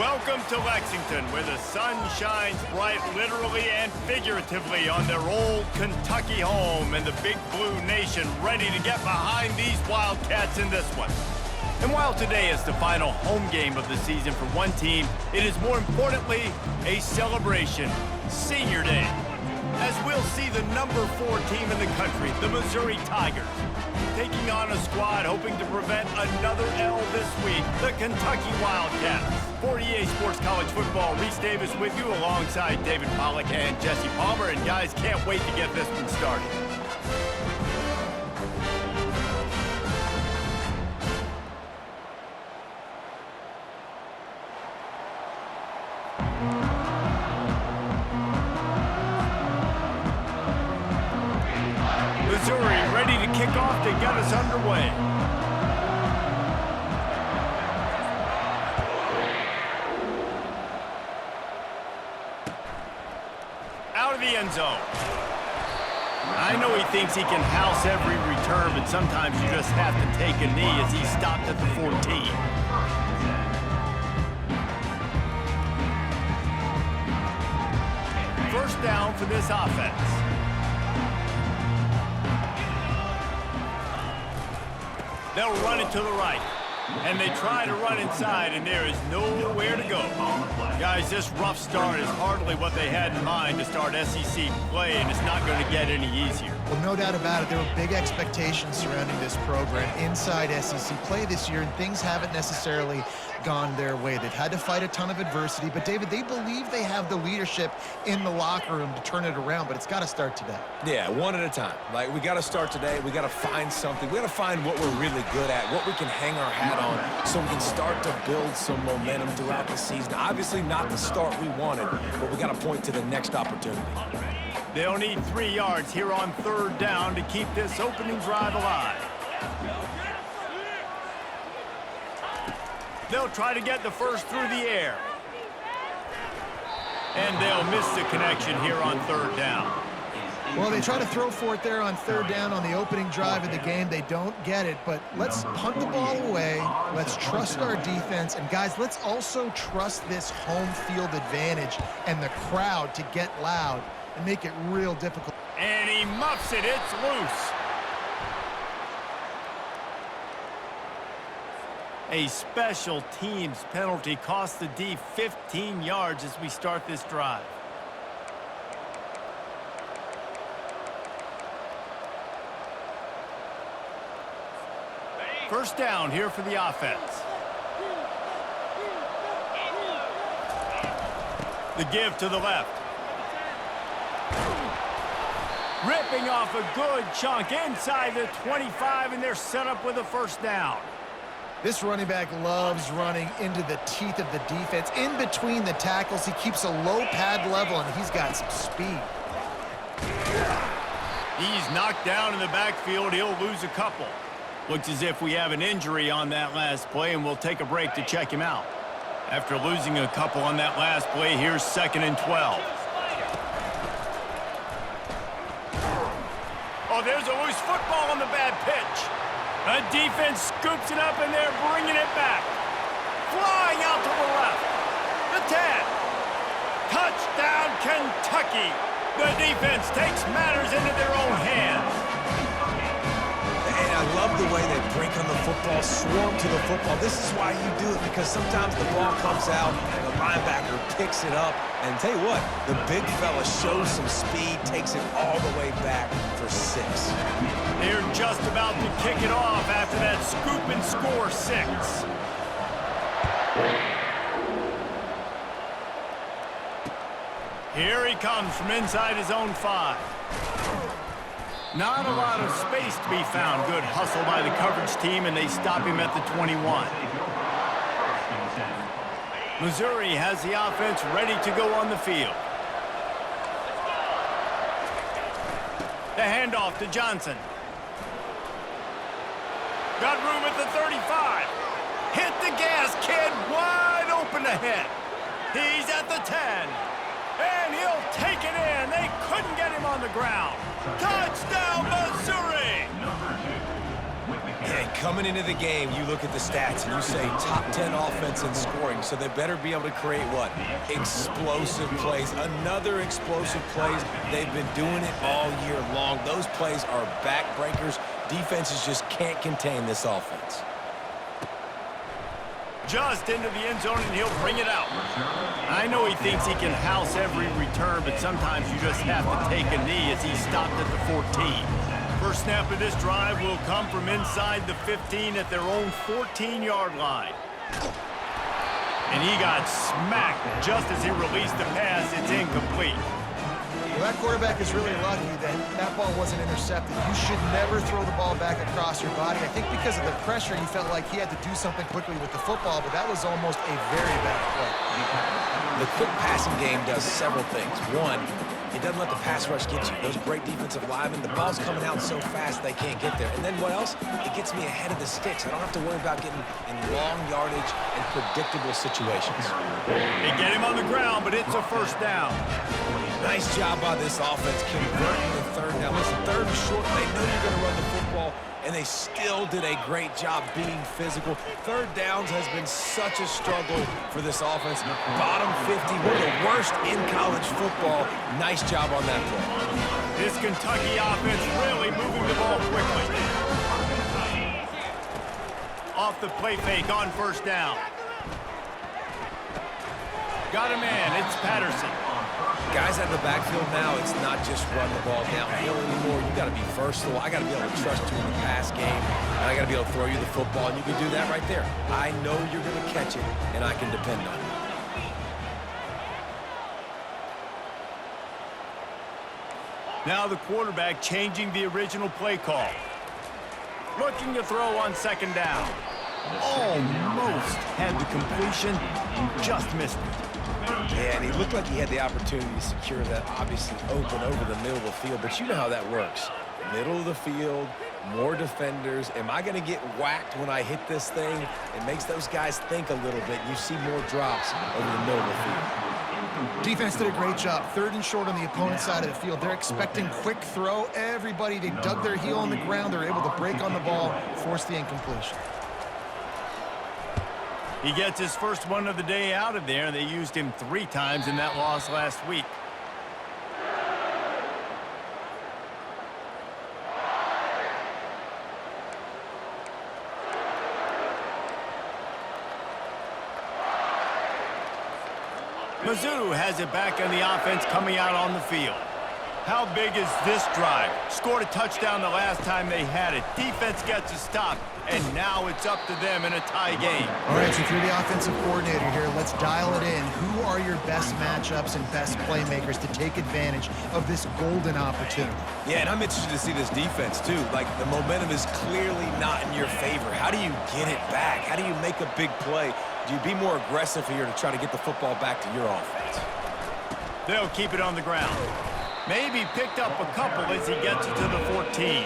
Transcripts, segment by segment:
Welcome to Lexington, where the sun shines bright literally and figuratively on their old Kentucky home, and the Big Blue Nation ready to get behind these Wildcats in this one. And while today is the final home game of the season for one team, it is more importantly a celebration, Senior Day, as we'll see the number 4 team in the country, the Missouri Tigers, taking on a squad hoping to prevent another L this week, the Kentucky Wildcats. For EA Sports College Football, Reese Davis with you alongside David Pollack and Jesse Palmer. And guys, can't wait to get this one started. Missouri ready to kick off to get us underway. Out of the end zone. I know he thinks he can house every return, but sometimes you just have to take a knee as he stopped at the 14. First down for this offense. They'll run it to the right. And they try to run inside, and there is nowhere to go. Guys, this rough start is hardly what they had in mind to start SEC play, and it's not going to get any easier. Well, no doubt about it. There were big expectations surrounding this program inside SEC play this year, and things haven't necessarily gone their way. They've had to fight a ton of adversity, but David, they believe they have the leadership in the locker room to turn it around, but it's got to start today. Yeah, one at a time. Like, we got to start today. We got to find something. We got to find what we're really good at, what we can hang our hat on, so we can start to build some momentum throughout the season. Obviously not the start we wanted, but we got to point to the next opportunity. They'll need 3 yards here on third down to keep this opening drive alive. They'll try to get the first through the air. And they'll miss the connection here on third down. Well, they try to throw for it there on third down on the opening drive of the game. They don't get it, but let's punt the ball away. Let's trust our defense. And, guys, let's also trust this home field advantage and the crowd to get loud and make it real difficult. And he muffs it. It's loose. A special teams penalty cost the D 15 yards as we start this drive. First down here for the offense. The give to the left. Ripping off a good chunk inside the 25, and they're set up with a first down. This running back loves running into the teeth of the defense. In between the tackles, he keeps a low pad level, and he's got some speed. He's knocked down in the backfield. He'll lose a couple. Looks as if we have an injury on that last play, and we'll take a break to check him out. After losing a couple on that last play, here's 2nd and 12. Oh, there's a loose football on the bad pitch. The defense scoops it up, and they're bringing it back. Flying out to the left. The 10. Touchdown, Kentucky. The defense takes matters into their own hands. And I love the way they break on the football, swarm to the football. This is why you do it, because sometimes the ball comes out and the linebacker picks it up. And tell you what, the big fella shows some speed, takes it all the way back for 6. They're just about to kick it off after that scoop and score 6. Here he comes from inside his own 5. Not a lot of space to be found. Good hustle by the coverage team, and they stop him at the 21. Missouri has the offense ready to go on the field. The handoff to Johnson. Got room at the 35. Hit the gas, kid. Wide open ahead. He's at the 10. And he'll take it in. They couldn't get him on the ground. Touchdown, Missouri! Yeah, coming into the game, you look at the stats and you say top 10 offense in scoring, so they better be able to create what? Explosive plays. Another explosive plays. They've been doing it all year long. Those plays are backbreakers. Defenses just can't contain this offense. Just into the end zone, and he'll bring it out. I know he thinks he can house every return, but sometimes you just have to take a knee as he stopped at the 14. First snap of this drive will come from inside the 15 at their own 14-yard line. And he got smacked just as he released the pass. It's incomplete. Well, that quarterback is really lucky that that ball wasn't intercepted. You should never throw the ball back across your body. I think because of the pressure, he felt like he had to do something quickly with the football, but that was almost a very bad play. The quick passing game does several things. One, it doesn't let the pass rush get you. Those great defensive linemen, the ball's coming out so fast they can't get there. And then what else? It gets me ahead of the sticks. I don't have to worry about getting in long yardage and predictable situations. They get him on the ground, but it's a first down. Nice job by this offense converting the third down. Listen, third and short, they know you're going to run the football, and they still did a great job being physical. Third downs has been such a struggle for this offense. Bottom 50, one of the worst in college football. Nice job on that play. This Kentucky offense really moving the ball quickly. Off the play fake on first down. Got a man, it's Patterson. Guys out of the backfield now, it's not just run the ball downhill anymore. You got to be versatile. I got to be able to trust you in the pass game, and I got to be able to throw you the football, and you can do that right there. I know you're going to catch it, and I can depend on you. Now the quarterback changing the original play call. Looking to throw on second down. Almost had the completion, just missed it. Yeah, and he looked like he had the opportunity to secure that, obviously open over the middle of the field, but you know how that works. Middle of the field, more defenders. Am I going to get whacked when I hit this thing? It makes those guys think a little bit. You see more drops over the middle of the field. Defense did a great job. Third and short on the opponent's side of the field. They're expecting quick throw. Everybody, they dug their heel on the ground. They're able to break on the ball, force the incompletion. He gets his first one of the day out of there. They used him 3 times in that loss last week. Mizzou has it back on the offense coming out on the field. How big is this drive? Scored a touchdown the last time they had it. Defense gets a stop, and now it's up to them in a tie game. All right, so if you're the offensive coordinator here, let's dial it in. Who are your best matchups and best playmakers to take advantage of this golden opportunity? Yeah, and I'm interested to see this defense, too. Like, the momentum is clearly not in your favor. How do you get it back? How do you make a big play? Do you be more aggressive here to try to get the football back to your offense? They'll keep it on the ground. Maybe picked up a couple as he gets it to the 14.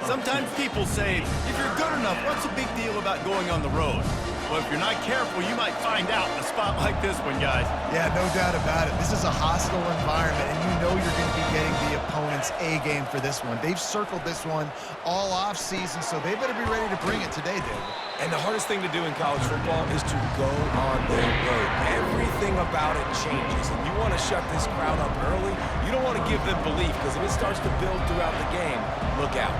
Sometimes people say, if you're good enough, what's the big deal about going on the road? Well, if you're not careful, you might find out in a spot like this one, guys. Yeah, no doubt about it. This is a hostile environment, and you know you're going to be getting the opponent's A game for this one. They've circled this one all offseason, so they better be ready to bring it today, David. And the hardest thing to do in college football is to go on their road. Everything about it changes, and you want to shut this crowd up early. You don't want to give them belief, because if it starts to build throughout the game, look out.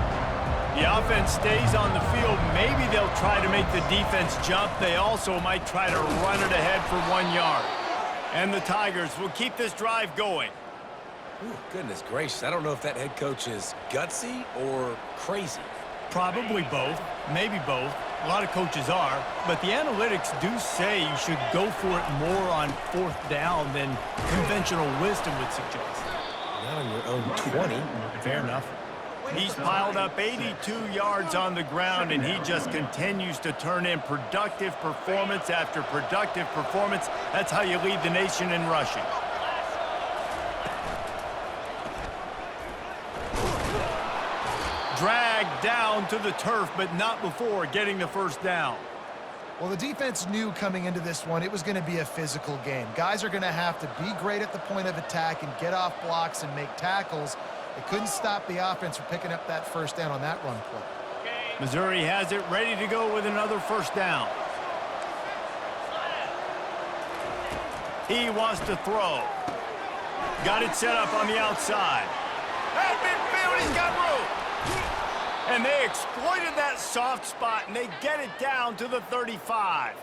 The offense stays on the field. Maybe they'll try to make the defense jump. They also might try to run it ahead for 1 yard. And the Tigers will keep this drive going. Ooh, goodness gracious. I don't know if that head coach is gutsy or crazy. Probably both. Maybe both. A lot of coaches are. But the analytics do say you should go for it more on 4th down than conventional wisdom would suggest. Not on your own 20. Fair enough. He's piled up 82 yards on the ground, and he just continues to turn in productive performance after productive performance. That's how you lead the nation in rushing. Dragged down to the turf, but not before getting the first down. Well, the defense knew coming into this one it was going to be a physical game. Guys are going to have to be great at the point of attack and get off blocks and make tackles. They couldn't stop the offense from picking up that first down on that run play. Missouri has it ready to go with another first down. He wants to throw. Got it set up on the outside. At midfield, he's got room. And they exploited that soft spot, and they get it down to the 35.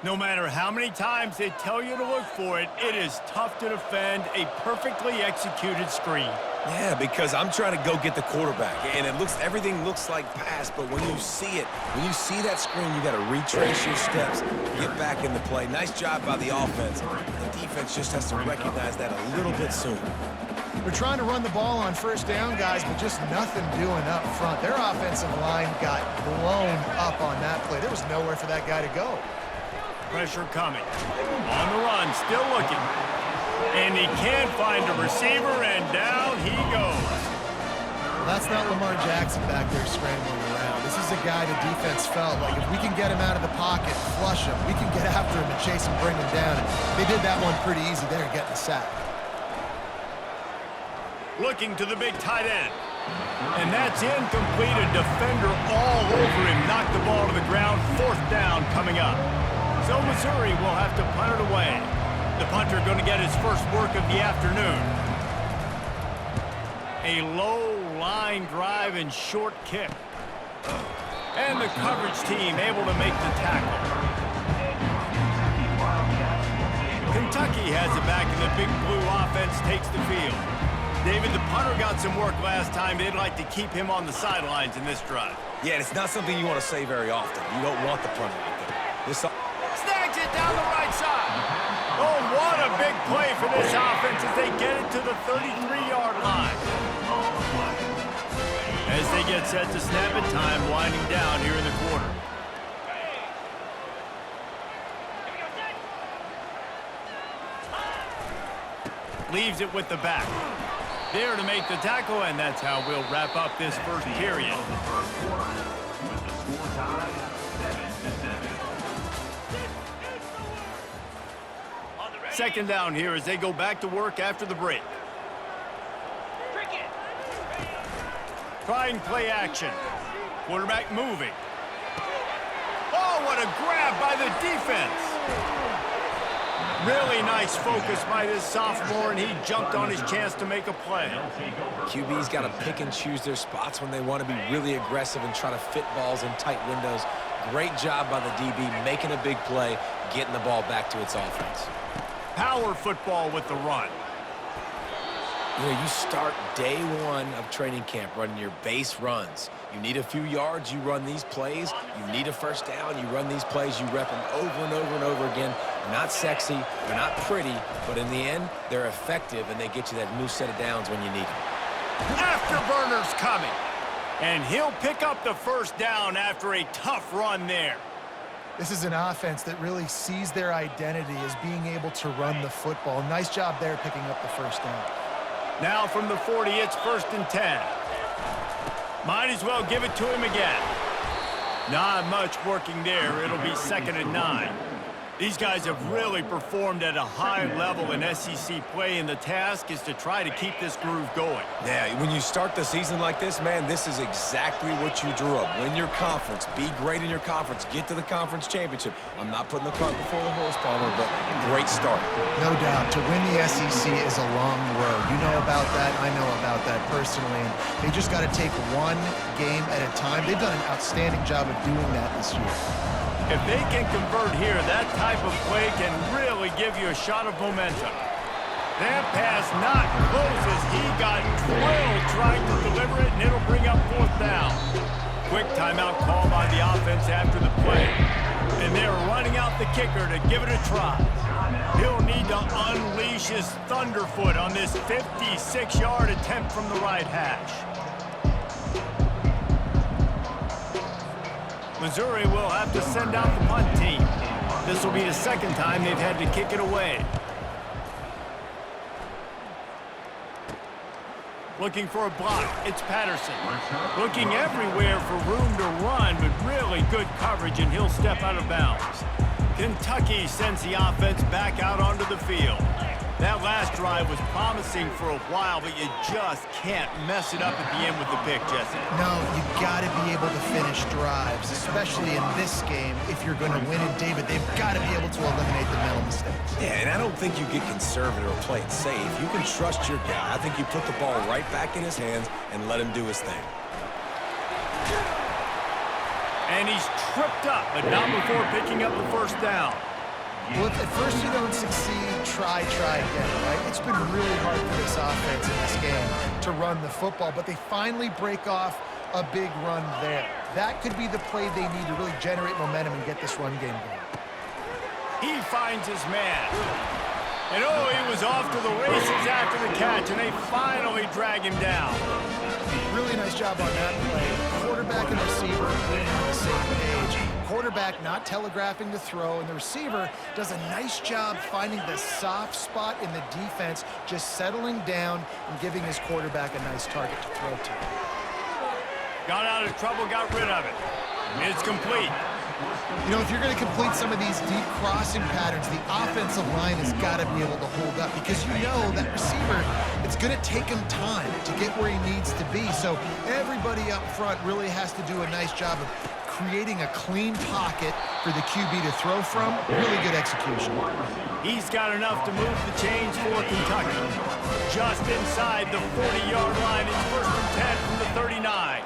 No matter how many times they tell you to look for it, it is tough to defend a perfectly executed screen. Yeah, because I'm trying to go get the quarterback, and everything looks like pass, but when you see it, when you see that screen, you got to retrace your steps, get back in the play. Nice job by the offense. The defense just has to recognize that a little bit sooner. They're trying to run the ball on first down, guys, but just nothing doing up front. Their offensive line got blown up on that play. There was nowhere for that guy to go. Pressure coming. On the run, still looking. And he can't find a receiver, and down he goes. Well, that's not Lamar Jackson back there scrambling around. This is a guy the defense felt like if we can get him out of the pocket, flush him, we can get after him and chase him, bring him down. And they did that one pretty easy there, getting the sack. Looking to the big tight end. And that's incomplete. A defender all over him. Knocked the ball to the ground. Fourth down coming up. So Missouri will have to punt it away. The punter going to get his first work of the afternoon. A low line drive and short kick. And the coverage team able to make the tackle. Kentucky has it back, and the big blue offense takes the field. David, the punter got some work last time. They'd like to keep him on the sidelines in this drive. Yeah, it's not something you want to say very often. You don't want the punter out there. Snags it down the right side. Oh, what a big play for this offense as they get it to the 33-yard line. As they get set to snap it, time winding down here in the quarter. Leaves it with the back. There to make the tackle, and that's how we'll wrap up this first period. Second down here as they go back to work after the break. Trying play action. Quarterback moving. Oh, what a grab by the defense. Really nice focus by this sophomore, and he jumped on his chance to make a play. QB's got to pick and choose their spots when they want to be really aggressive and try to fit balls in tight windows. Great job by the DB making a big play, getting the ball back to its offense. Power football with the run. You know, you start day one of training camp running your base runs. You need a few yards, you run these plays. You need a first down, you run these plays. You rep them over and over and over again. They're not sexy, they're not pretty, but in the end, they're effective, and they get you that new set of downs when you need them. Afterburners coming. And he'll pick up the first down after a tough run there. This is an offense that really sees their identity as being able to run the football. Nice job there picking up the first down. Now from the 40, it's 1st and 10. Might as well give it to him again. Not much working there. It'll be 2nd and 9. These guys have really performed at a high level in SEC play, and the task is to try to keep this groove going. Yeah, when you start the season like this, man, this is exactly what you drew up. Win your conference. Be great in your conference. Get to the conference championship. I'm not putting the cart before the horse, Palmer, but great start. No doubt. To win the SEC is a long road. You know about that. I know about that personally. And they just got to take one game at a time. They've done an outstanding job of doing that this year. If they can convert here, that type of play can really give you a shot of momentum. That pass not close as he got drilled trying to deliver it, and it'll bring up 4th down. Quick timeout call by the offense after the play. And they're running out the kicker to give it a try. He'll need to unleash his thunderfoot on this 56-yard attempt from the right hash. Missouri will have to send out the punt team. This will be the second time they've had to kick it away. Looking for a block, it's Patterson. Looking everywhere for room to run, but really good coverage, and he'll step out of bounds. Kentucky sends the offense back out onto the field. That last drive was promising for a while, but you just can't mess it up at the end with the pick, Jesse. No, you got to be able to finish drives, especially in this game. If you're going to win it, David, they've got to be able to eliminate the mental mistakes. Yeah, and I don't think you get conservative or play it safe. You can trust your guy. I think you put the ball right back in his hands and let him do his thing. And he's tripped up, but not before picking up the first down. Well, if at first you don't succeed, try again, right? It's been really hard for this offense in this game to run the football, but they finally break off a big run there. That could be the play they need to really generate momentum and get this run game going. He finds his man. And oh, he was off to the races after the catch, and they finally drag him down. Really nice job on that play. Quarterback and receiver being on the same page. Quarterback not telegraphing the throw, and the receiver does a nice job finding the soft spot in the defense, just settling down and giving his quarterback a nice target to throw to. Got out of trouble, got rid of it. It's complete. You know, if you're going to complete some of these deep crossing patterns, the offensive line has got to be able to hold up, because you know that receiver, it's going to take him time to get where he needs to be. So everybody up front really has to do a nice job of creating a clean pocket for the QB to throw from. Really good execution. He's got enough to move the chains for Kentucky. Just inside the 40-yard line, it's 1st and 10 from the 39.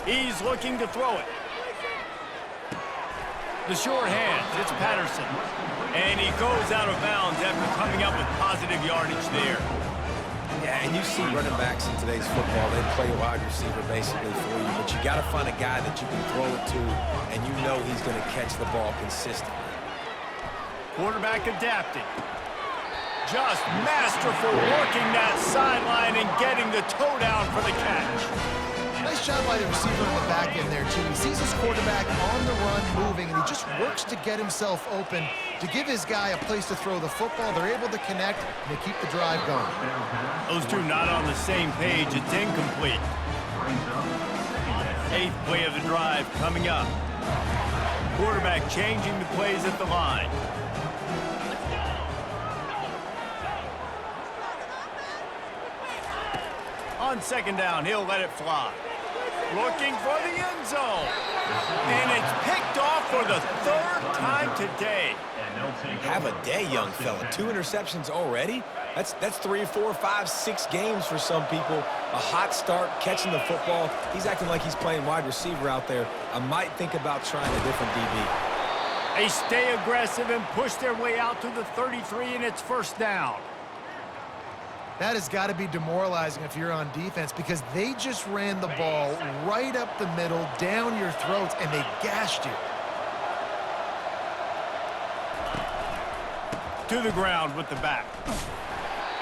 He's looking to throw it. The short hands, it's Patterson. And he goes out of bounds after coming up with positive yardage there. Yeah, and you see running backs in today's football, they play wide receiver basically for you, but you got to find a guy that you can throw it to, and you know he's going to catch the ball consistently. Quarterback adapting. Just masterful working that sideline and getting the toe down for the catch. Nice job by the receiver in the back end there, too. He sees his quarterback on the run moving, and he just works to get himself open to give his guy a place to throw the football. They're able to connect, and they keep the drive going. Those two not on the same page. It's incomplete. 8th play of the drive coming up. Quarterback changing the plays at the line. On 2nd down, he'll let it fly. Looking for the end zone. And it's picked off for the 3rd time today. Have a day, young fella. 2 interceptions already? That's 3, 4, 5, 6 games for some people. A hot start, catching the football. He's acting like he's playing wide receiver out there. I might think about trying a different DB. They stay aggressive and push their way out to the 33, and it's 1st down. That has got to be demoralizing if you're on defense, because they just ran the ball right up the middle, down your throats, and they gashed you. To the ground with the back.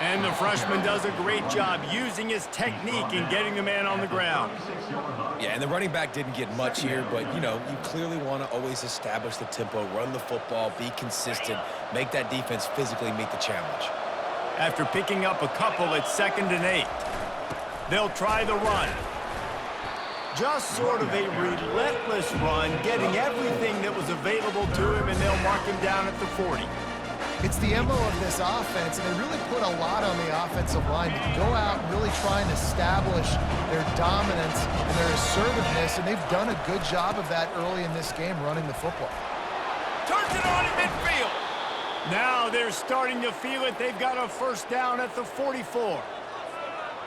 And the freshman does a great job using his technique and getting the man on the ground. Yeah, and the running back didn't get much here, but, you know, you clearly want to always establish the tempo, run the football, be consistent, make that defense physically meet the challenge. After picking up a couple, it's 2nd and 8. They'll try the run. Just sort of a relentless run, getting everything that was available to him, and they'll mark him down at the 40. It's the MO of this offense, and they really put a lot on the offensive line to go out and really try and establish their dominance and their assertiveness, and they've done a good job of that early in this game, running the football. Turns it on in midfield. Now they're starting to feel it. They've got a 1st down at the 44.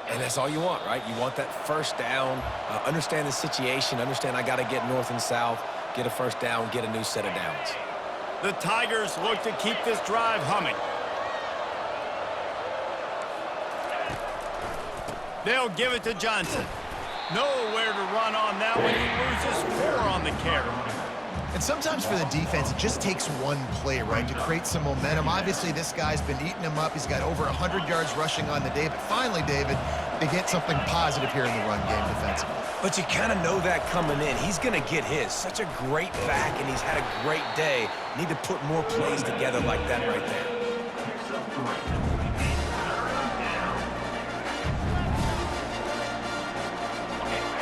And that's all you want, right? You want that 1st down, understand the situation, understand I got to get north and south, get a 1st down, get a new set of downs. The Tigers look to keep this drive humming. They'll give it to Johnson. Nowhere to run on that one. He loses 4 on the carry. And sometimes for the defense, it just takes one play, right, to create some momentum. Obviously, this guy's been eating him up. He's got over 100 yards rushing on the day. But finally, David, they get something positive here in the run game defensively. But you kind of know that coming in. He's going to get his. Such a great back, and he's had a great day. Need to put more plays together like that right there.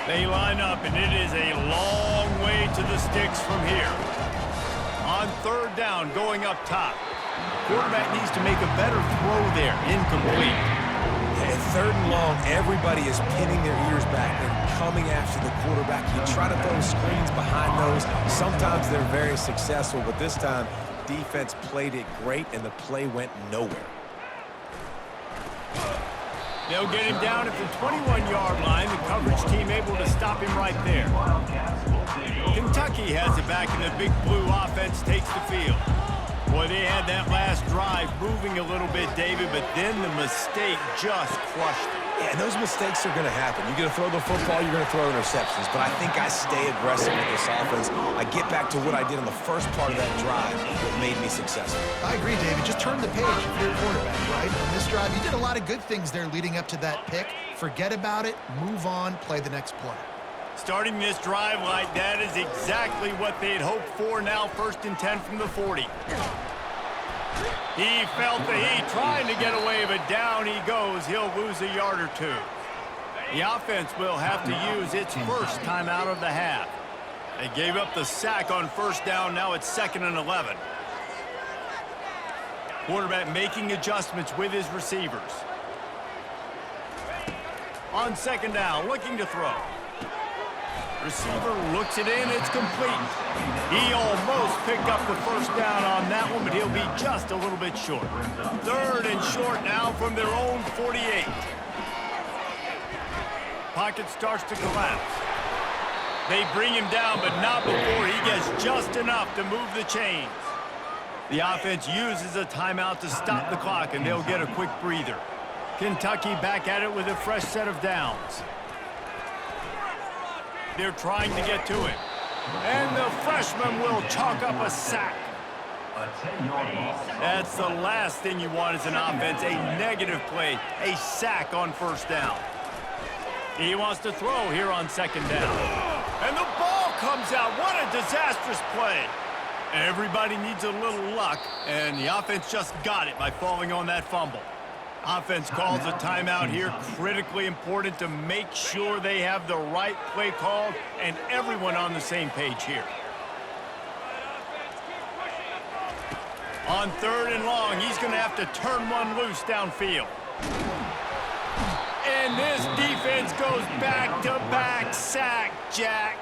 They line up, and it is a long way to the sticks from here. On third down, going up top. Quarterback needs to make a better throw there. Incomplete. At third and long, everybody is pinning their ears back and coming after the quarterback. You try to throw screens behind those. Sometimes they're very successful, but this time, defense played it great, and the play went nowhere. They'll get him down at the 21-yard line. The coverage team able to stop him right there. Kentucky has it back, and the Big Blue offense takes the field. Boy, they had that last drive moving a little bit, David, but then the mistake just crushed them. Yeah, and those mistakes are going to happen. You're going to throw the football, you're going to throw interceptions. But I think I stay aggressive with this offense. I get back to what I did in the first part of that drive that made me successful. I agree, David. Just turn the page if you're a quarterback, right? On this drive, you did a lot of good things there leading up to that pick. Forget about it, move on, play the next play. Starting this drive like that is exactly what they had hoped for. Now 1st and 10 from the 40. He felt the heat trying to get away, but down he goes. He'll lose a yard or two. The offense will have to use its first timeout of the half. They gave up the sack on 1st down. Now it's 2nd and 11. Quarterback making adjustments with his receivers. On 2nd down, looking to throw. Receiver looks it in, it's complete. He almost picked up the 1st down on that one, but he'll be just a little bit short. 3rd and short now from their own 48. Pocket starts to collapse. They bring him down, but not before he gets just enough to move the chains. The offense uses a timeout to stop the clock, and they'll get a quick breather. Kentucky back at it with a fresh set of downs. They're trying to get to him. And the freshman will chalk up a sack. That's the last thing you want as an offense, a negative play, a sack on 1st down. He wants to throw here on 2nd down. And the ball comes out. What a disastrous play. Everybody needs a little luck, and the offense just got it by falling on that fumble. Offense calls a timeout here, critically important to make sure they have the right play called and everyone on the same page here. On 3rd and long, he's going to have to turn one loose downfield. And this defense goes back-to-back sack, Jack.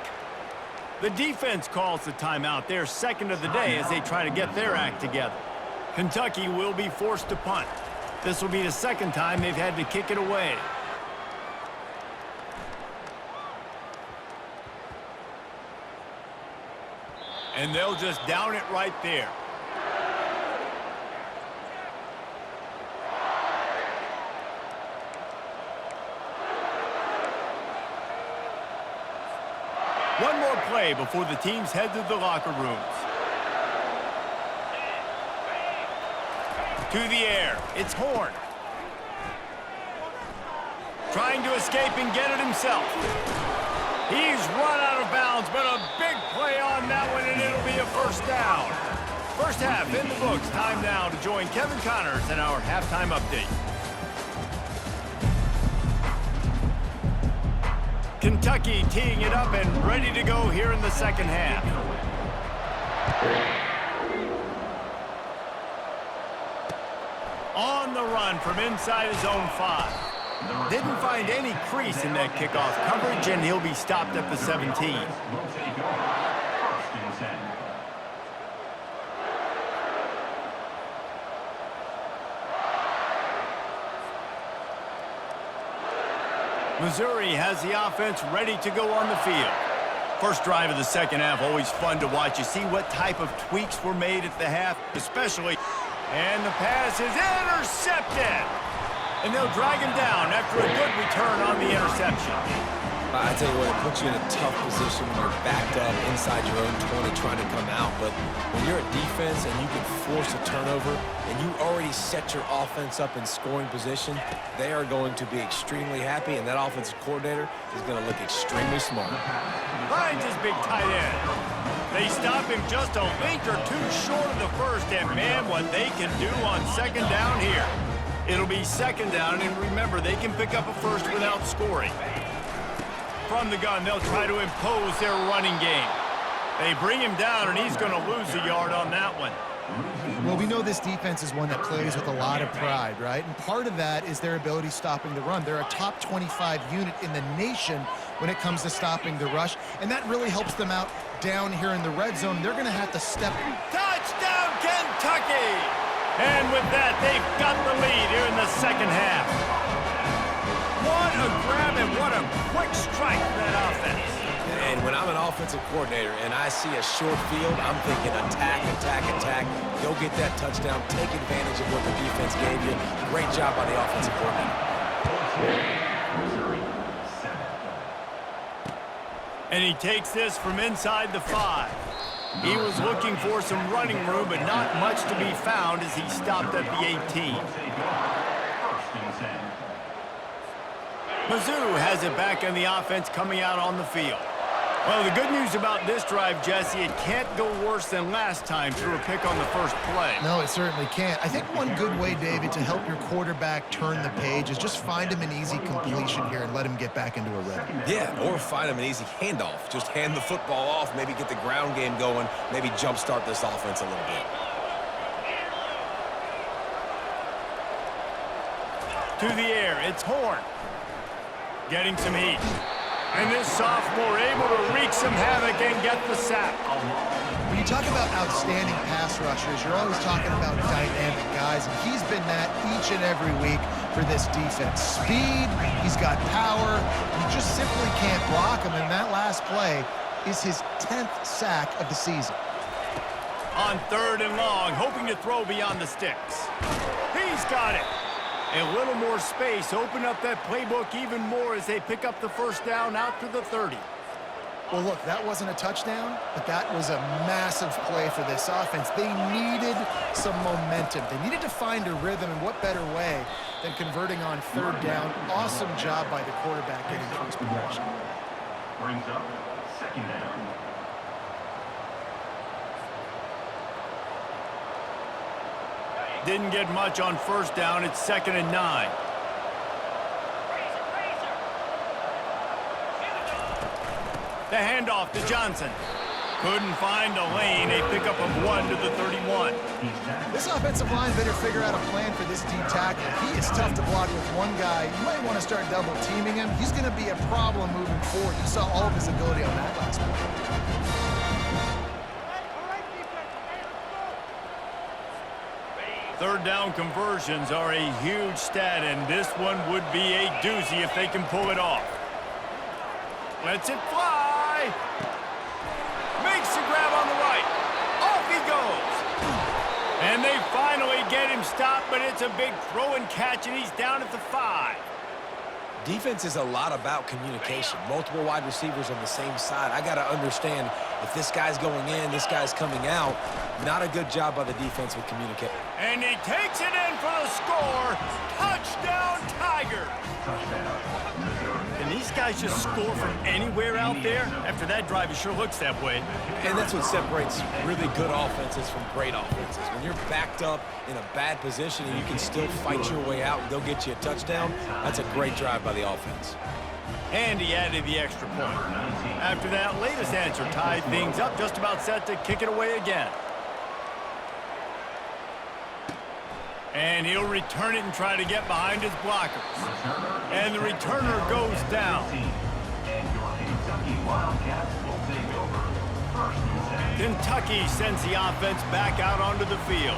The defense calls the timeout, their 2nd of the day, as they try to get their act together. Kentucky will be forced to punt. This will be the 2nd time they've had to kick it away. And they'll just down it right there. One more play before the teams head to the locker rooms. To the air, it's Horn. Trying to escape and get it himself. He's run out of bounds, but a big play on that one, and it'll be a 1st down. 1st half in the books. Time now to join Kevin Connors in our halftime update. Kentucky teeing it up and ready to go here in the 2nd half. On the run from inside his own 5. Didn't find any crease in that kickoff coverage, and he'll be stopped at the 17. Missouri has the offense ready to go on the field. First drive of the 2nd half, always fun to watch. You see what type of tweaks were made at the half, especially. And the pass is intercepted. And they'll drag him down after a good return on the interception. I tell you what, it puts you in a tough position when you're backed up inside your own 20 trying to come out. But when you're a defense and you can force a turnover and you already set your offense up in scoring position, they are going to be extremely happy, and that offensive coordinator is going to look extremely smart. Finds his big tight end. They stop him just a link or two short of the 1st, and man, what they can do on 2nd down here. It'll be 2nd down, and remember, they can pick up a 1st without scoring. from the gun, they'll try to impose their running game. They bring him down, and he's going to lose a yard on that one. Well, we know this defense is one that plays with a lot of pride, right? And part of that is their ability stopping the run. They're a top 25 unit in the nation when it comes to stopping the rush, and that really helps them out down here in the red zone. They're going to have to step. Touchdown, Kentucky! And with that, they've got the lead here in the second half. What a grab and what a quick strike for that offense. And when I'm an offensive coordinator and I see a short field, I'm thinking attack, attack, attack. Go get that touchdown. Take advantage of what the defense gave you. Great job by the offensive coordinator. And he takes this from inside the 5. He was looking for some running room, but not much to be found as he stopped at the 18. Mizzou has it back on the offense coming out on the field. Well, the good news about this drive, Jesse, it can't go worse than last time through a pick on the first play. No, it certainly can't. I think one good way, David, to help your quarterback turn the page is just find him an easy completion here and let him get back into a rhythm. Yeah, or find him an easy handoff. Just hand the football off, maybe get the ground game going, maybe jumpstart this offense a little bit. To the air, it's Horn. Getting some heat. And this sophomore able to wreak some havoc and get the sack. When you talk about outstanding pass rushers, you're always talking about dynamic guys, and he's been that each and every week for this defense. Speed, he's got power, you just simply can't block him, and that last play is his 10th sack of the season. On 3rd and long, hoping to throw beyond the sticks. He's got it. A little more space, open up that playbook even more as they pick up the first down out to the 30. Well, look, that wasn't a touchdown, but that was a massive play for this offense. They needed some momentum. They needed to find a rhythm, and what better way than converting on 3rd down. Awesome job by the quarterback getting close progression. Brings up 2nd down. Didn't get much on 1st down. It's 2nd and 9. The handoff to Johnson. Couldn't find a lane. A pickup of 1 to the 31. This offensive line better figure out a plan for this D tackle. He is tough to block with one guy. You might want to start double teaming him. He's going to be a problem moving forward. You saw all of his ability on that last play. 3rd down conversions are a huge stat, and this one would be a doozy if they can pull it off. Lets it fly. Makes the grab on the right. Off he goes. And they finally get him stopped, but it's a big throw and catch, and he's down at the 5. Defense is a lot about communication. Multiple wide receivers on the same side. I got to understand if this guy's going in, this guy's coming out. Not a good job by the defense with communication. And he takes it in for the score. Touchdown, Tigers. Can these guys just score from anywhere out there? After that drive, it sure looks that way. And that's what separates really good offenses from great offenses. When you're backed up in a bad position and you can still fight your way out and go get you a touchdown, that's a great drive by the offense. And he added the extra point. After that latest answer tied things up, just about set to kick it away again. And he'll return it and try to get behind his blockers. And the returner goes down. Kentucky sends the offense back out onto the field.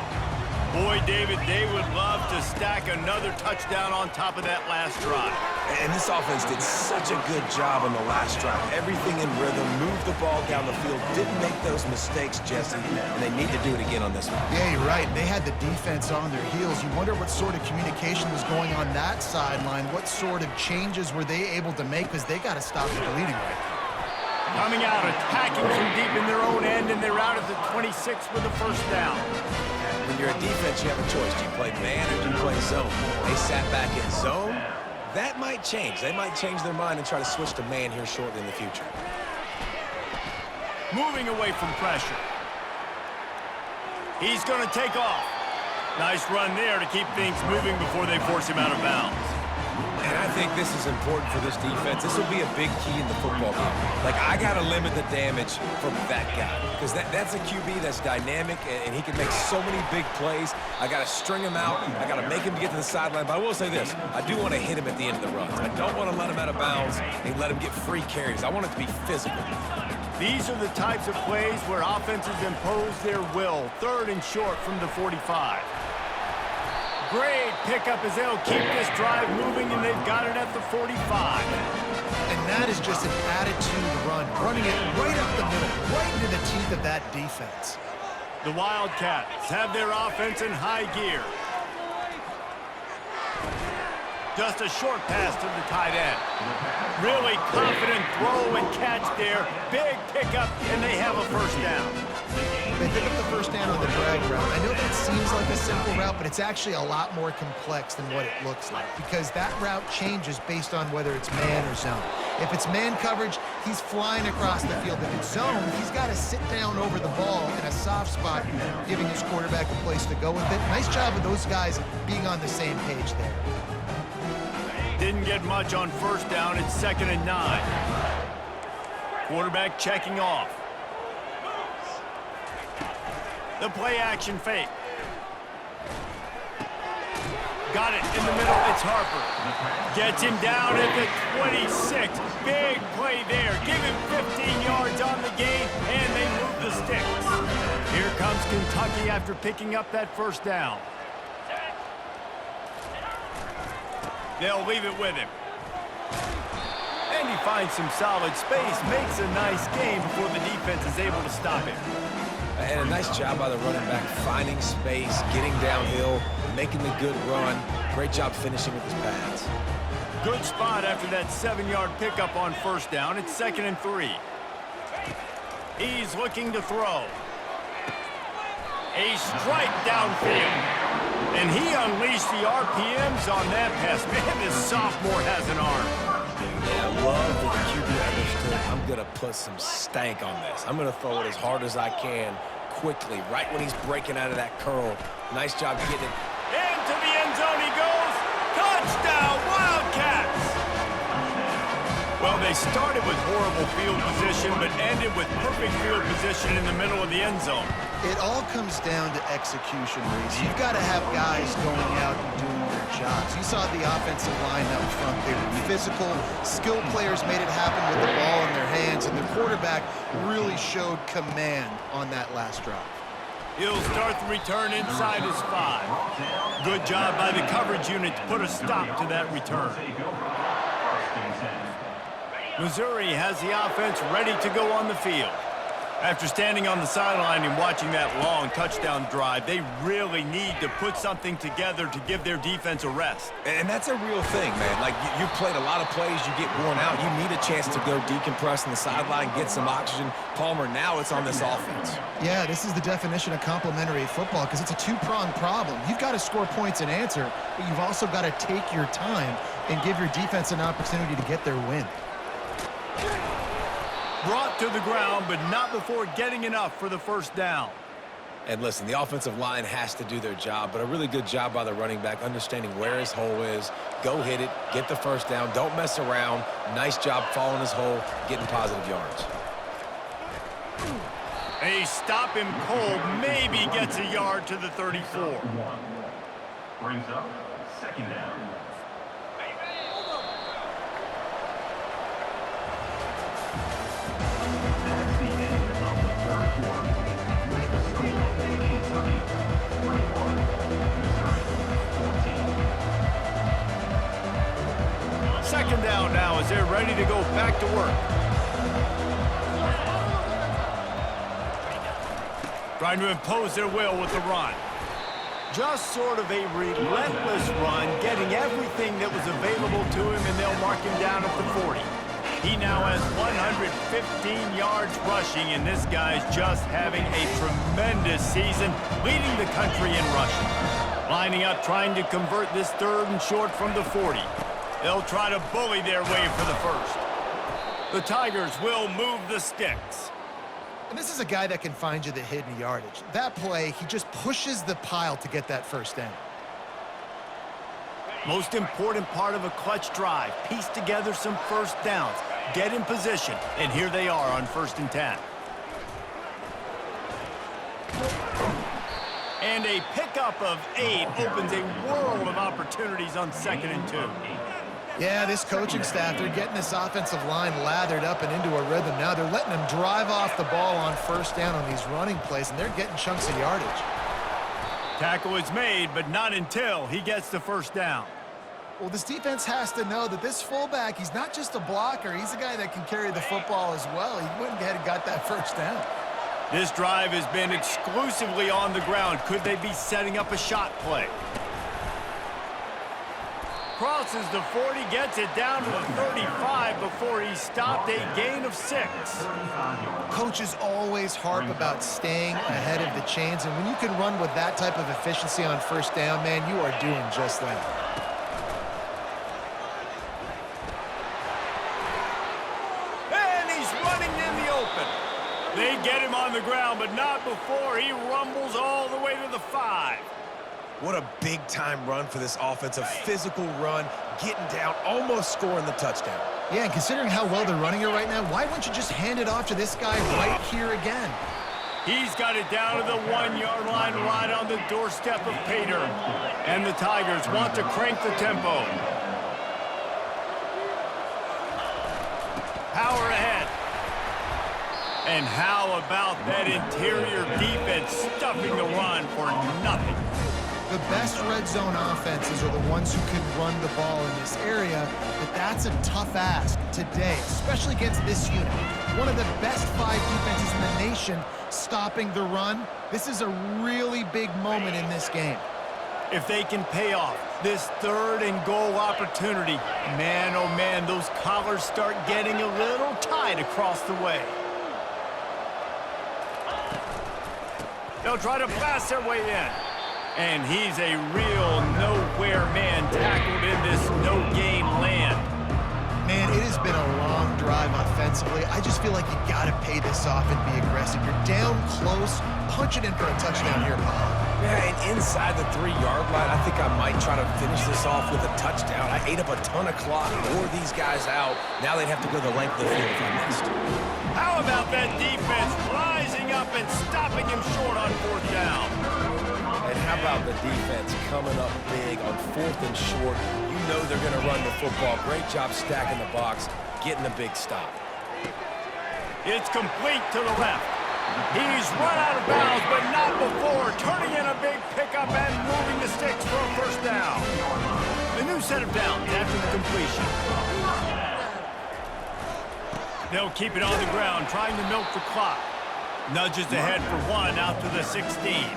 Boy, David, they would love to stack another touchdown on top of that last drive. And this offense did such a good job on the last drive. Everything in rhythm, moved the ball down the field, didn't make those mistakes, Jesse, and they need to do it again on this one. Yeah, you're right. They had the defense on their heels. You wonder what sort of communication was going on that sideline. What sort of changes were they able to make, because they got to stop the bleeding right now. Coming out, attacking from deep in their own end, and they're out at the 26 with the first down. When you're a defense, you have a choice. Do you play man or do you play zone? They sat back in zone. That might change. They might change their mind and try to switch to man here shortly in the future. Moving away from pressure. He's going to take off. Nice run there to keep things moving before they force him out of bounds. And I think this is important for this defense. This will be a big key in the football game. Like, I got to limit the damage from that guy because that's a QB that's dynamic, and he can make so many big plays. I got to string him out. I got to make him get to the sideline. But I will say this. I do want to hit him at the end of the runs. I don't want to let him out of bounds and let him get free carries. I want it to be physical. These are the types of plays where offenses impose their will. 3rd and short from the 45. Great pickup as they'll keep this drive moving, and they've got it at the 45. And that is just an attitude run, running it right up the middle, right into the teeth of that defense. The Wildcats have their offense in high gear. Just a short pass to the tight end. Really confident throw and catch there. Big pickup, and they have a first down. They pick up the first down on the drag route. I know that seems like a simple route, but it's actually a lot more complex than what it looks like because that route changes based on whether it's man or zone. If it's man coverage, he's flying across the field. If it's zone, he's got to sit down over the ball in a soft spot, giving his quarterback a place to go with it. Nice job of those guys being on the same page there. Didn't get much on first down. It's 2nd and 9. Quarterback checking off. The play action fake. Got it in the middle. It's Harper. Gets him down at the 26. Big play there. Give him 15 yards on the game, and they move the sticks. Here comes Kentucky after picking up that first down. They'll leave it with him. And he finds some solid space, makes a nice game before the defense is able to stop him. And a nice job by the running back, finding space, getting downhill, making the good run. Great job finishing with his pads. Good spot after that 7-yard pickup on first down. It's 2nd and 3. He's looking to throw. A strike downfield. And he unleashed the RPMs on that pass. Man, this sophomore has an arm. Yeah, I love that the QB understood. I'm going to put some stank on this. I'm going to throw it as hard as I can, quickly, right when he's breaking out of that curl. Nice job getting it. Into the end zone he goes. Touchdown, Wildcats! Well, they started with horrible field position, but ended with perfect field position in the middle of the end zone. It all comes down to execution, Reese. You've got to have guys going out and doing their jobs. You saw the offensive line up front. They were physical. Skilled players made it happen with the ball in their hands, and the quarterback really showed command on that last drive. He'll start the return inside his 5. Good job by the coverage unit to put a stop to that return. Missouri has the offense ready to go on the field. After standing on the sideline and watching that long touchdown drive, they really need to put something together to give their defense a rest. And that's a real thing, man. Like, you played a lot of plays, you get worn out. You need a chance to go decompress on the sideline, get some oxygen. Palmer, now it's on this offense. Yeah, this is the definition of complementary football because it's a two-pronged problem. You've got to score points and answer, but you've also got to take your time and give your defense an opportunity to get their win. Brought to the ground, but not before getting enough for the first down. And listen, the offensive line has to do their job, but a really good job by the running back, understanding where his hole is. Go hit it, get the first down, don't mess around. Nice job following his hole, getting positive yards. They stop him cold, maybe gets a yard to the 34. Brings up 2nd down. Second down now as they're ready to go back to work. Trying to impose their will with the run. Just sort of a relentless run, getting everything that was available to him, and they'll mark him down at the 40. He now has 115 yards rushing, and this guy's just having a tremendous season, leading the country in rushing. Lining up, trying to convert this 3rd and short from the 40. They'll try to bully their way for the first. The Tigers will move the sticks. And this is a guy that can find you the hidden yardage. That play, he just pushes the pile to get that first down. Most important part of a clutch drive, piece together some first downs, get in position, and here they are on 1st and 10. And a pickup of 8 opens a world of opportunities on 2nd and 2. Yeah, this coaching staff, they're getting this offensive line lathered up and into a rhythm. Now they're letting them drive off the ball on 1st down on these running plays, and they're getting chunks of yardage. Tackle is made, but not until he gets the 1st down. Well, this defense has to know that this fullback, he's not just a blocker. He's a guy that can carry the football as well. He went ahead and got that 1st down. This drive has been exclusively on the ground. Could they be setting up a shot play? Crosses the 40, gets it down to the 35 before he stopped, a gain of 6. Coaches always harp about staying ahead of the chains, and when you can run with that type of efficiency on 1st down, man, you are doing just that. They get him on the ground, but not before he rumbles all the way to the 5. What a big-time run for this offense, a physical run, getting down, almost scoring the touchdown. Yeah, and considering how well they're running it right now, why wouldn't you just hand it off to this guy right here again? He's got it down to the 1-yard line, right on the doorstep of Pater. And the Tigers want to crank the tempo. Power ahead. And how about that interior defense stuffing the run for nothing? The best red zone offenses are the ones who can run the ball in this area, but that's a tough ask today, especially against this unit. One of the best 5 defenses in the nation stopping the run. This is a really big moment in this game. If they can pay off this 3rd and goal opportunity, man, oh man, those collars start getting a little tight across the way. They'll try to blast their way in. And he's a real nowhere man tackled in this no-game land. Man, it has been a long drive offensively. I just feel like you got to pay this off and be aggressive. You're down close. Punch it in for a touchdown here, Paul. Yeah, and inside the 3-yard line, I think I might try to finish this off with a touchdown. I ate up a ton of clock, wore these guys out. Now they'd have to go the length of the field if I missed. How about that defense rising up and stopping him short on 4th down? And how about the defense coming up big on 4th and short? You know they're going to run the football. Great job stacking the box, getting a big stop. It's complete to the left. He's run out of bounds, but not before turning in a big pickup and moving the sticks for a 1st down. A new set of downs after the completion. They'll keep it on the ground, trying to milk the clock. Nudges ahead for 1 out to the 16.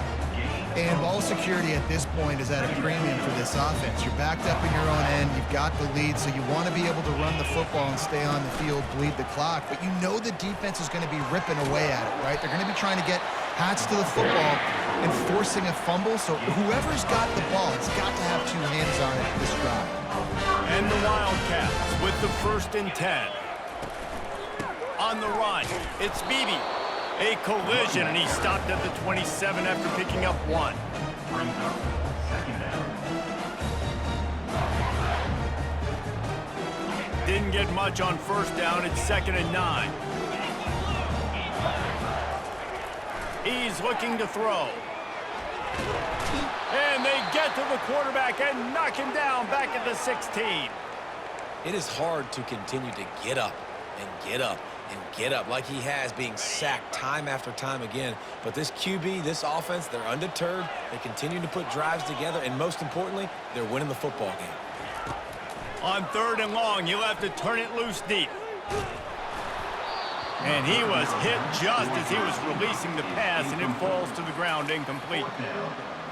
And ball security at this point is at a premium for this offense. You're backed up in your own end. You've got the lead, so you want to be able to run the football and stay on the field, bleed the clock. But you know the defense is going to be ripping away at it, right? They're going to be trying to get hats to the football and forcing a fumble. So whoever's got the ball has got to have 2 hands on it this drive. And the Wildcats with the 1st and 10. On the run, it's Beebe. A collision, and he stopped at the 27 after picking up 1. Didn't get much on 1st down. It's 2nd and 9. He's looking to throw. And they get to the quarterback and knock him down back at the 16. It is hard to continue to get up and get up and get up like he has, being sacked time after time again. But this QB, this offense, they're undeterred. They continue to put drives together, and most importantly, they're winning the football game. On 3rd and long, you'll have to turn it loose deep. And he was hit just as he was releasing the pass, and it falls to the ground incomplete.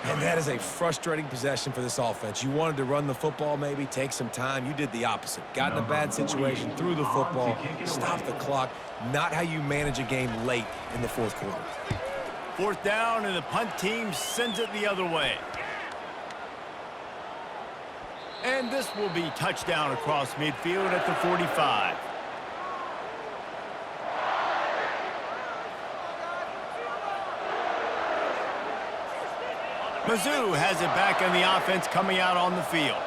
And that is a frustrating possession for this offense. You wanted to run the football, maybe take some time. You did the opposite. Got in a bad situation, threw the football, stopped the clock. Not how you manage a game late in the 4th quarter. 4th down, and the punt team sends it the other way. And this will be touchdown across midfield at the 45. Mizzou has it back on the offense coming out on the field.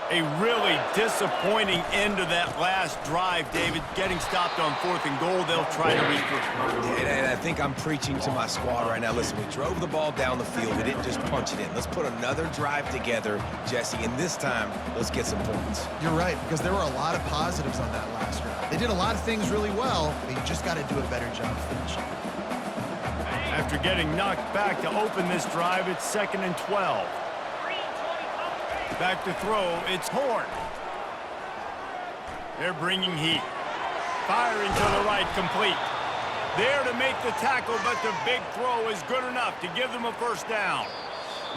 A really disappointing end to that last drive, David. Getting stopped on 4th and goal, they'll try to regroup. And I think I'm preaching to my squad right now. Listen, we drove the ball down the field. We didn't just punch it in. Let's put another drive together, Jesse, and this time, let's get some points. You're right, because there were a lot of positives on that last drive. They did a lot of things really well, but you just got to do a better job finishing. After getting knocked back to open this drive, it's 2nd and 12. Back to throw, it's Horn. They're bringing heat. Firing to the right, complete. There to make the tackle, but the big throw is good enough to give them a first down.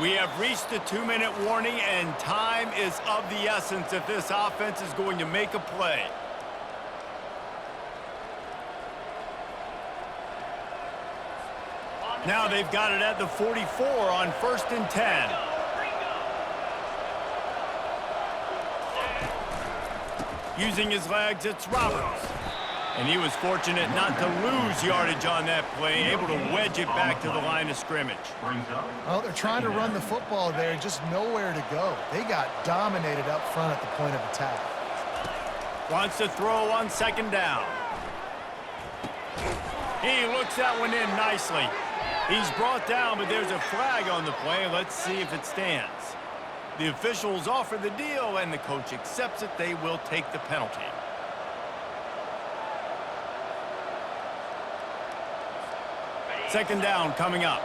We have reached the 2-minute warning, and time is of the essence if this offense is going to make a play. Now they've got it at the 44 on 1st and 10. Using his legs, it's Roberts. And he was fortunate not to lose yardage on that play, able to wedge it back to the line of scrimmage. Well, they're trying to run the football there, just nowhere to go. They got dominated up front at the point of attack. Wants to throw on 2nd down. He looks that one in nicely. He's brought down, but there's a flag on the play. Let's see if it stands. The officials offer the deal, and the coach accepts it. They will take the penalty. Second down coming up.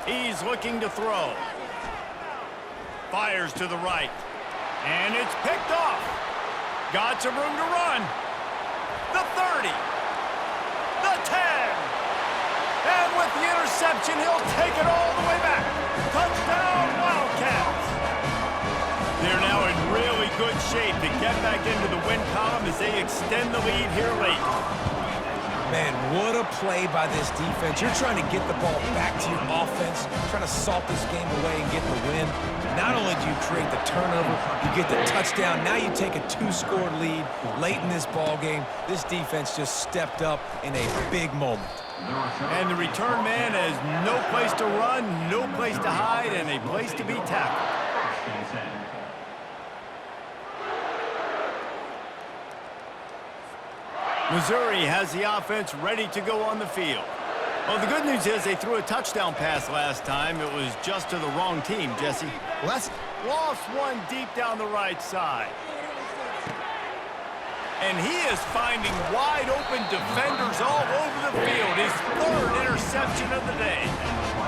He's looking to throw. Fires to the right. And it's picked off. Got some room to run. The 30. The 10. And with the interception, he'll take it all the way back. Touchdown, Wildcats. They're now in really good shape to get back into the win column as they extend the lead here late. Man, what a play by this defense. You're trying to get the ball back to your offense, trying to salt this game away and get the win. Not only do you create the turnover, you get the touchdown. Now you take a 2-score lead late in this ball game. This defense just stepped up in a big moment. And the return man has no place to run, no place to hide, and a place to be tackled. Missouri has the offense ready to go on the field. Well, the good news is they threw a touchdown pass last time. It was just to the wrong team, Jesse. Lost one deep down the right side. And he is finding wide open defenders all over the field. His 3rd interception of the day.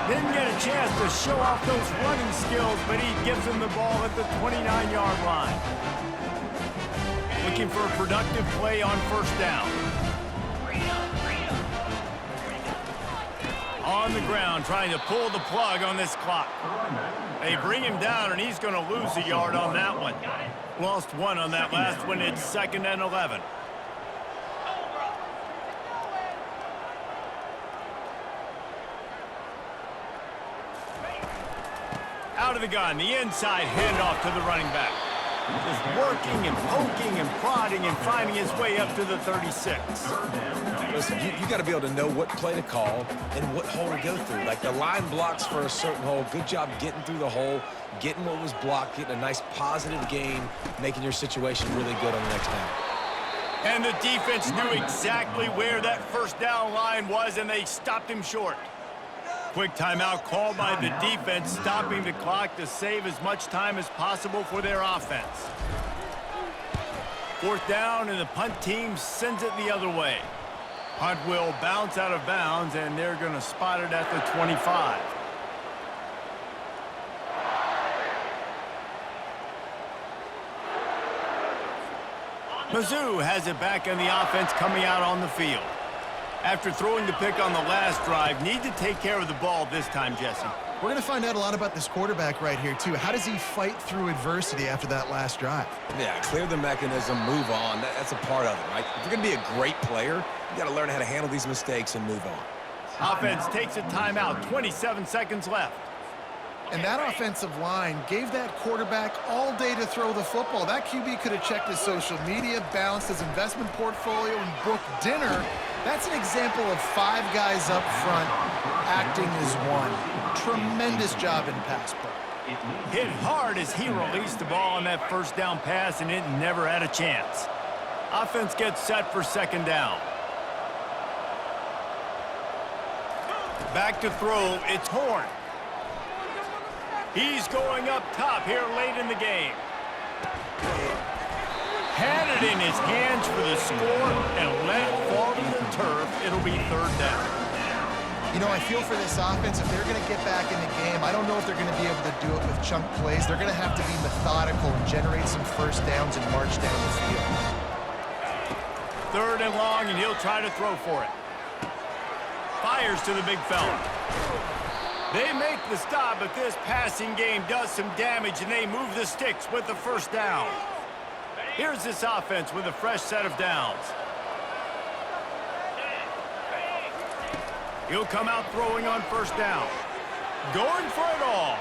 Didn't get a chance to show off those running skills, but he gives him the ball at the 29-yard line. Looking for a productive play on 1st down. On the ground, trying to pull the plug on this clock. They bring him down, and he's going to lose a yard on that one. Lost one on that last one. It's 2nd and 11. Out of the gun, the inside handoff to the running back. Just working and poking and prodding and finding his way up to the 36. Listen, you got to be able to know what play to call and what hole to go through. Like the line blocks for a certain hole. Good job getting through the hole, getting what was blocked, getting a nice positive gain, making your situation really good on the next down. And the defense knew exactly where that 1st down line was, and they stopped him short. Quick timeout called by the defense, stopping the clock to save as much time as possible for their offense. 4th down, and the punt team sends it the other way. Punt will bounce out of bounds, and they're going to spot it at the 25. Mizzou has it back, and the offense coming out on the field. After throwing the pick on the last drive, need to take care of the ball this time, Jesse. We're going to find out a lot about this quarterback right here, too. How does he fight through adversity after that last drive? Yeah, clear the mechanism, move on. That's a part of it, right? If you're going to be a great player, you got to learn how to handle these mistakes and move on. Offense takes a timeout, 27 seconds left. And that offensive line gave that quarterback all day to throw the football. That QB could have checked his social media, balanced his investment portfolio, and booked dinner. That's an example of 5 guys up front acting as one. Tremendous job in pass play. Hit hard as he released the ball on that first down pass, and it never had a chance. Offense gets set for second down. Back to throw, it's Horn. He's going up top here late in the game. Had it in his hands for the score and let it fall to the turf. It'll be third down. You know, I feel for this offense, if they're going to get back in the game, I don't know if they're going to be able to do it with chunk plays. They're going to have to be methodical and generate some first downs and march down the field. Third and long, and he'll try to throw for it. Fires to the big fella. They make the stop, but this passing game does some damage, and they move the sticks with the first down. Here's this offense with a fresh set of downs. He'll come out throwing on first down. Going for it all.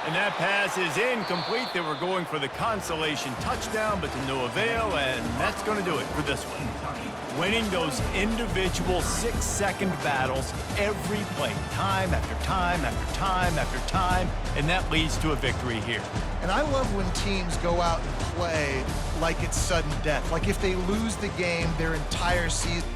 And that pass is incomplete. They were going for the consolation touchdown, but to no avail, and that's going to do it for this one. Winning those individual 6-second battles every play, time after time after time after time, and that leads to a victory here. And I love when teams go out and play like it's sudden death. Like if they lose the game, their entire season